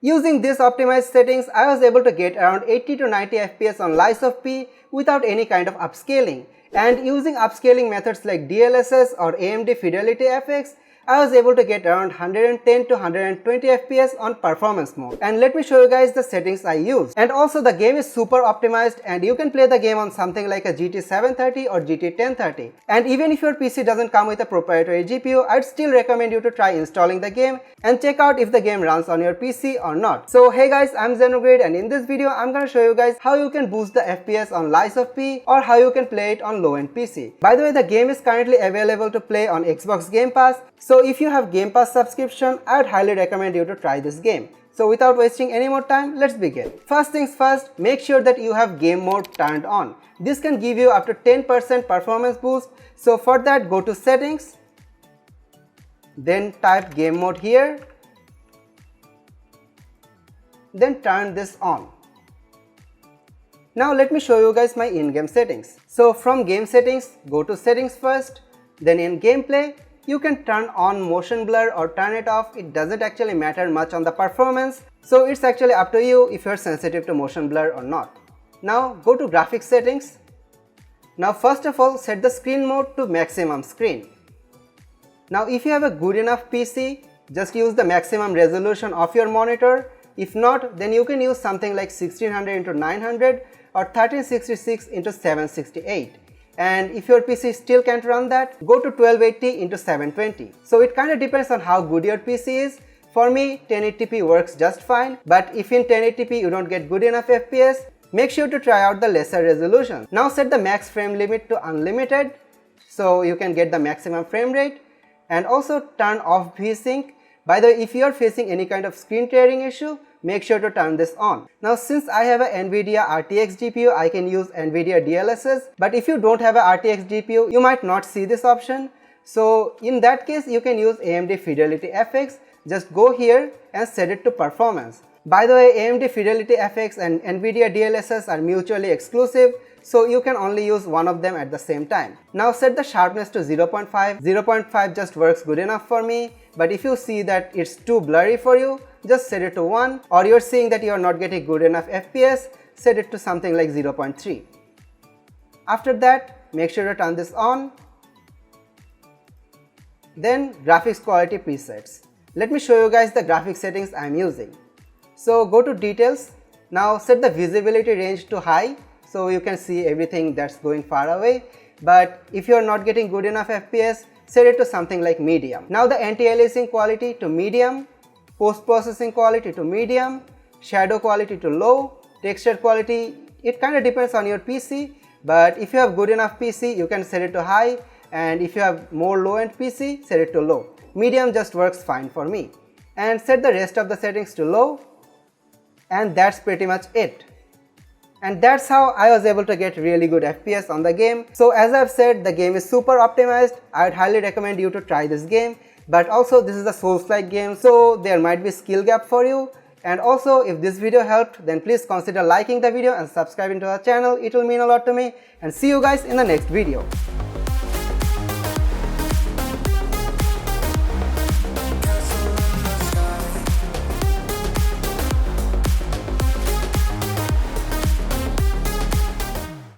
Using these optimized settings, I was able to get around 80 to 90 FPS on Lies of P without any kind of upscaling. And using upscaling methods like DLSS or AMD Fidelity FX, I was able to get around 110 to 120 FPS on performance mode. And let me show you guys the settings I used. And also the game is super optimized and you can play the game on something like a GT 730 or GT 1030. And even if your PC doesn't come with a proprietary GPU, I'd still recommend you to try installing the game and check out if the game runs on your PC or not. So hey guys, I'm Xenogrid, and in this video I'm gonna show you guys how you can boost the FPS on Lies of P or how you can play it on low-end PC. By the way, the game is currently available to play on Xbox Game Pass. So if you have Game Pass subscription, I would highly recommend you to try this game. So without wasting any more time, let's begin. First things first, make sure that you have game mode turned on. This can give you up to 10% performance boost. So for that, go to settings, then type game mode here, then turn this on. Now let me show you guys my in-game settings. So from game settings, go to settings first, then in gameplay, you can turn on motion blur or turn it off. It doesn't actually matter much on the performance. So it's actually up to you if you're sensitive to motion blur or not. Now go to graphics settings. Now first of all, set the screen mode to maximum screen. Now if you have a good enough PC, just use the maximum resolution of your monitor. If not, then you can use something like 1600 x 900 or 1366 x 768. And if your PC still can't run that, go to 1280 x 720. So it kind of depends on how good your PC is. For me, 1080p works just fine, but if in 1080p you don't get good enough FPS, make sure to try out the lesser resolution. Now set the max frame limit to unlimited so you can get the maximum frame rate, and also turn off VSync. By the way, if you are facing any kind of screen tearing issue, make sure to turn this on. Now since I have a NVIDIA RTX GPU, I can use NVIDIA DLSS, but if you don't have a RTX GPU, you might not see this option. So in that case, you can use AMD Fidelity FX. Just go here and set it to performance. By the way, AMD Fidelity FX and NVIDIA DLSS are mutually exclusive, so you can only use one of them at the same time. Now set the sharpness to 0.5. 0.5 just works good enough for me, but if you see that it's too blurry for you, just set it to 1, or you're seeing that you're not getting good enough FPS, set it to something like 0.3. After that, make sure to turn this on. Then graphics quality presets. Let me show you guys the graphics settings I'm using. So go to details. Now set the visibility range to high so you can see everything that's going far away. But if you're not getting good enough FPS, set it to something like medium. Now the anti-aliasing quality to medium, post-processing quality to medium, shadow quality to low, texture quality, it kind of depends on your PC, but if you have good enough PC, you can set it to high, and if you have more low-end PC, set it to low. Medium just works fine for me. And set the rest of the settings to low, and that's pretty much it. And that's how I was able to get really good FPS on the game. So as I've said, the game is super optimized. I would highly recommend you to try this game. But also this is a Souls-like game, so there might be skill gap for you. And also if this video helped, then please consider liking the video and subscribing to our channel. It will mean a lot to me. And see you guys in the next video.